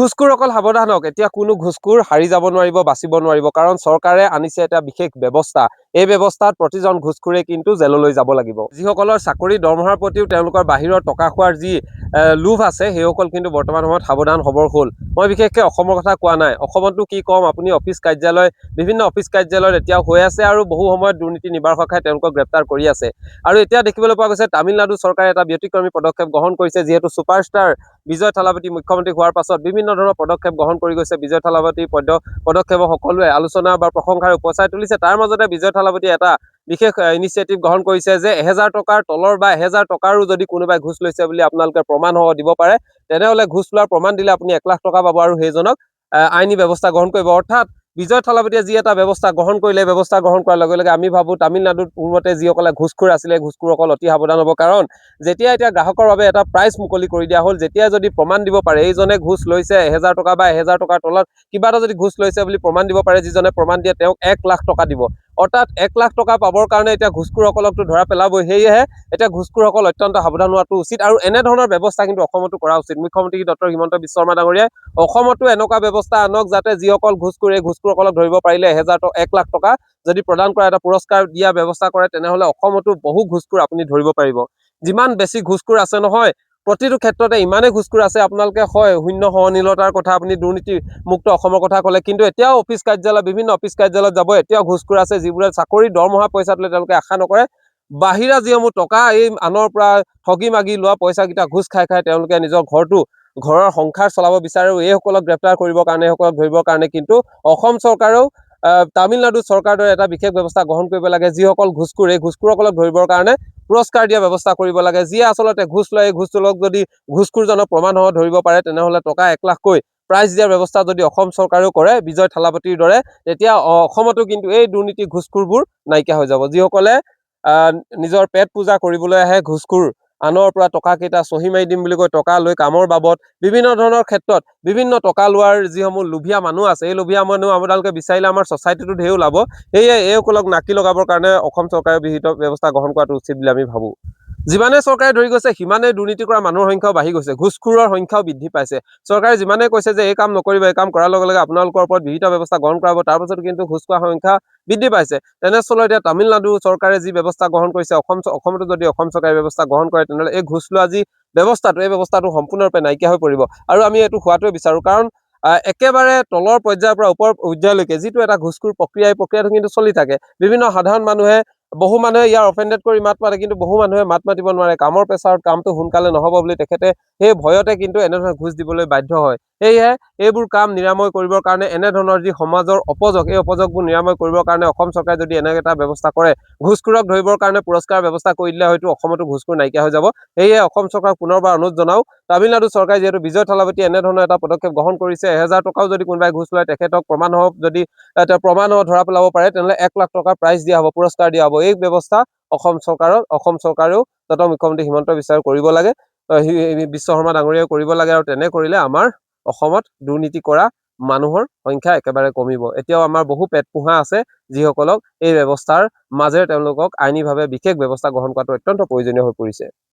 ঘুষখোৰসকল সাৱধান হওক, এতিয়া কোনো ঘুষখোৰ হাৰি যাব নোৱাৰিব, বাচিব নোৱাৰিব, কাৰণ চৰকাৰে আনিছে এটা বিশেষ ব্যৱস্থা। এই ব্যৱস্থাত প্ৰতিজন ঘুষখোৰে কিন্তু জেললৈ যাব লাগিব। যিসকলৰ চাকৰি দৰমহাৰ প্ৰতিও তেওঁলোকৰ বাহিৰৰ টকা খোৱাৰ যি লোভ আছে, সেইসকল কিন্তু বৰ্তমান সময়ত সাৱধান হ'বৰ হ'ল। মই বিশেষকৈ অসমৰ কথা কোৱা নাই, অসমতো কি ক'ম, আপুনি অফিচ কাৰ্যালয়, বিভিন্ন অফিচ কাৰ্যালয়ত এতিয়াও হৈ আছে আৰু বহু সময়ত দুৰ্নীতি নিবাৰক শাখাই তেওঁলোকক গ্ৰেপ্তাৰ কৰি আছে। আৰু এতিয়া দেখিবলৈ পোৱা গৈছে তামিলনাডু চৰকাৰে এটা ব্যতিক্ৰমী পদক্ষেপ গ্ৰহণ কৰিছে, যিহেতু ছুপাৰষ্টাৰ বিজয় থালাপতি মুখ্যমন্ত্ৰী হোৱাৰ পাছত বিভিন্ন ধৰণৰ পদক্ষেপ গ্ৰহণ কৰি গৈছে। বিজয় থালাপতিৰ পদক্ষেপক সকলোৱে আলোচনা বা প্ৰশংসাৰে উপচাই তুলিছে। তাৰ মাজতে বিজয় থালাপতিয়ে এটা বিশেষ ইনিচিয়েটিভ গ্ৰহণ কৰিছে যে 1000 টকাৰ তলৰ বা 1000 টকাৰো যদি কোনোবাই ঘুষ লৈছে বুলি আপোনালোকে প্ৰমাণ দিব পাৰে, তেনেহ'লে ঘুষ লোৱাৰ প্ৰমাণ দিলে আপুনি 1 লাখ টকা পাব আৰু সেইজনক আইনী ব্যৱস্থা গ্ৰহণ কৰিব। অৰ্থাৎ বিজয় থালাপতিয়ে যি এটা ব্যৱস্থা গ্ৰহণ কৰিলে, ব্যৱস্থা গ্ৰহণ কৰাৰ লগে লগে আমি ভাবোঁ তামিলনাডুত পূৰ্বতে যিসকলে ঘুষখোৰ আছিলে, ঘুষখোৰসকল অতি সাৱধান হ'ব। কাৰণ যেতিয়া এতিয়া গ্ৰাহকৰ বাবে এটা প্ৰাইজ মুকলি কৰি দিয়া হ'ল, যেতিয়া যদি প্ৰমাণ দিব পাৰে এইজনে ঘুষ লৈছে 1000 টকা বা 1000 টকাৰ তলত কিবা এটা যদি ঘুষ লৈছে বুলি প্ৰমাণ দিব পাৰে, যিজনে প্ৰমাণ দিয়ে তেওঁক 1 লাখ টকা দিব। অৰ্থাৎ 1 লাখ টকা পাবৰ কাৰণে এতিয়া ঘুষখোৰসকলকতো ধৰা পেলাবই। সেয়েহে এতিয়া ঘুষখোৰসকল অত্যন্ত সাৱধান হোৱাটো উচিত আৰু এনেধৰণৰ ব্যৱস্থা কিন্তু অসমতো কৰা উচিত। মুখ্যমন্ত্ৰী ডক্টৰ হিমন্ত বিশ্ব শৰ্মা ডাঙৰীয়াই অসমতো এনেকুৱা ব্যৱস্থা আনক, যাতে যিসকল ঘুষখোৰ এই ঘুষখোৰসকলক ধৰিব পাৰিলে 1 লাখ টকা যদি প্ৰদান কৰা এটা পুৰস্কাৰ দিয়া ব্যৱস্থা কৰে, তেনেহ'লে অসমতো বহু ঘুষখোৰ আপুনি ধৰিব পাৰিব। যিমান বেছি ঘুষখোৰ আছে নহয়, প্ৰতিটো ক্ষেত্ৰতে ইমানেই ঘুষখোৰ আছে, আপোনালোকে হয় শূন্য সহনশীলতাৰ কথা, আপুনি দুৰ্নীতি মুক্ত অসমৰ কথা ক'লে, কিন্তু এতিয়াও অফিচ কাৰ্যালয়, বিভিন্ন অফিচ কাৰ্যালয়ত যাব, এতিয়াও ঘুষখোৰ আছে, যিবোৰে চাকৰি দৰমহা পইচা তোলে তেওঁলোকে আশা নকৰে। বাহিৰা যিসমূহ টকা এই আনৰ পৰা ঠগি মাগি লোৱা পইচাকেইটা ঘুষ খাই তেওঁলোকে নিজৰ ঘৰৰ সংসাৰ চলাব বিচাৰে। এইসকলক গ্ৰেপ্তাৰ কৰিবৰ কাৰণে, এইসকলক ধৰিবৰ কাৰণে কিন্তু অসম চৰকাৰেও তামিলনাডু চৰকাৰৰ দৰে এটা বিশেষ ব্যৱস্থা গ্ৰহণ কৰিব লাগে। যিসকল ঘুষখোৰ, এই ঘুষখোৰসকলক ধৰিবৰ কাৰণে পুৰস্কাৰ দিয়া ব্যৱস্থা কৰিব লাগে। যিয়ে আচলতে ঘুষ লয়, এই ঘুষটোলক যদি ঘুষখোৰজনক প্ৰমাণ ধৰিব পাৰে, তেনেহ'লে টকা 1 লাখকৈ প্ৰাইজ দিয়াৰ ব্যৱস্থা যদি অসম চৰকাৰেও কৰে বিজয় থালাপতিৰ দৰে, তেতিয়া অসমতো কিন্তু এই দুৰ্নীতি ঘুষখোৰবোৰ নাইকিয়া হৈ যাব। যিসকলে নিজৰ পেট পূজা কৰিবলৈ আহে, ঘুষখোৰ আনৰ পৰা টকা কেইটা চহী মাৰি দিম বুলি কৈ টকা লৈ কামৰ বাবদ বিভিন্ন ধৰণৰ ক্ষেত্ৰত বিভিন্ন টকা লোৱাৰ যিসমূহ লোভীয়া মানুহ আছে, এই লোভীয়া মানুহ আপোনালোকে বিচাৰিলে আমাৰ ছ'চাইটিটো ঢেৰ ওলাব। সেয়ে এইসকলক নাকি লগাবৰ কাৰণে অসম চৰকাৰে বিহিত ব্যৱস্থা গ্ৰহণ কৰাটো উচিত বুলি আমি ভাবোঁ। যিমানে চৰকাৰে ধৰি গৈছে, সিমানেই দুৰ্নীতি কৰা মানুহৰ সংখ্যাও বাঢ়ি গৈছে, ঘুষখোৰৰ সংখ্যাও বৃদ্ধি পাইছে। চৰকাৰে যিমানে কৈছে যে এই কাম নকৰিব, এই কাম কৰাৰ লগে লগে আপোনালোকৰ ওপৰত বিহিত ব্যৱস্থা গ্ৰহণ কৰা হ'ব, তাৰ পাছতো কিন্তু ঘুষ খোৱাৰ সংখ্যা বৃদ্ধি পাইছে। তেনেস্থলত এতিয়া তামিলনাডু চৰকাৰে যি ব্যৱস্থা গ্ৰহণ কৰিছে, অসমতো যদি অসম চৰকাৰে ব্যৱস্থা গ্ৰহণ কৰে, তেনেহ'লে এই ঘুষ লোৱা যি ব্যৱস্থাটো, এই ব্যৱস্থাটো সম্পূৰ্ণৰূপে নাইকিয়া হৈ পৰিব। আৰু আমি এইটো হোৱাটোৱে বিচাৰোঁ, কাৰণ একেবাৰে তলৰ পৰ্যায়ৰ পৰা ওপৰ পৰ্যায়লৈকে যিটো এটা ঘুষখোৰ প্ৰক্ৰিয়া, এই প্ৰক্ৰিয়াটো কিন্তু চলি থাকে। বিভিন্ন সাধাৰণ মানুহে, বহু মানুহে ইয়াৰ অফেণ্ডেড কৰি মাত মাতে, কিন্তু বহু মানুহে মাত মাতিব নোৱাৰে। কামৰ প্ৰেছাৰত কামটো সোনকালে নহ'ব বুলি তেখেতে সেই ভয়তে কিন্তু এনেধৰণে ঘুষ দিবলৈ বাধ্য হয়। সেয়েহে এইবোৰ কাম নিৰাময় কৰিবৰ কাৰণে, এনেধৰণৰ যি সমাজৰ অপযোগ, এই অপযোগবোৰ নিৰাময় কৰিবৰ কাৰণে অসম চৰকাৰে যদি এনে এটা ব্যৱস্থা কৰে, ঘুষখোৰক ধৰিবৰ কাৰণে পুৰস্কাৰ ব্যৱস্থা কৰি দিলে হয়তো অসমতো ঘুষখোৰ নাইকিয়া হৈ যাব। সেয়ে অসম চৰকাৰক পুনৰবাৰ অনুৰোধ জনাওঁ, তামিলনাডু চৰকাৰে যিহেতু বিজয় থালাপতিয়ে এনেধৰণৰ এটা পদক্ষেপ গ্ৰহণ কৰিছে, 1000 টকাও যদি কোনোবাই ঘুষ লয়, তেখেতক প্ৰমাণ যদি প্ৰমাণ ধৰা পেলাব পাৰে, তেনেহ'লে 1 লাখ টকা প্ৰাইজ দিয়া হ'ব, পুৰস্কাৰ দিয়া হ'ব। এই ব্যৱস্থা অসম চৰকাৰেও তথা মুখ্যমন্ত্ৰী হিমন্ত বিশ্ব কৰিব লাগে, বিশ্ব শৰ্মা ডাঙৰীয়াও কৰিব লাগে। আৰু তেনে কৰিলে আমাৰ অসমত দুৰ্নীতি কৰা মানুহৰ সংখ্যা একেবাৰে কমিব। এতিয়াও আমাৰ বহু পেট পোহা আছে, যিসকলক এই ব্যৱস্থাৰ মাজেৰে তেওঁলোকক আইনীভাৱে বিশেষ ব্যৱস্থা গ্ৰহণ কৰাটো অত্যন্ত প্ৰয়োজনীয় হৈ পৰিছে।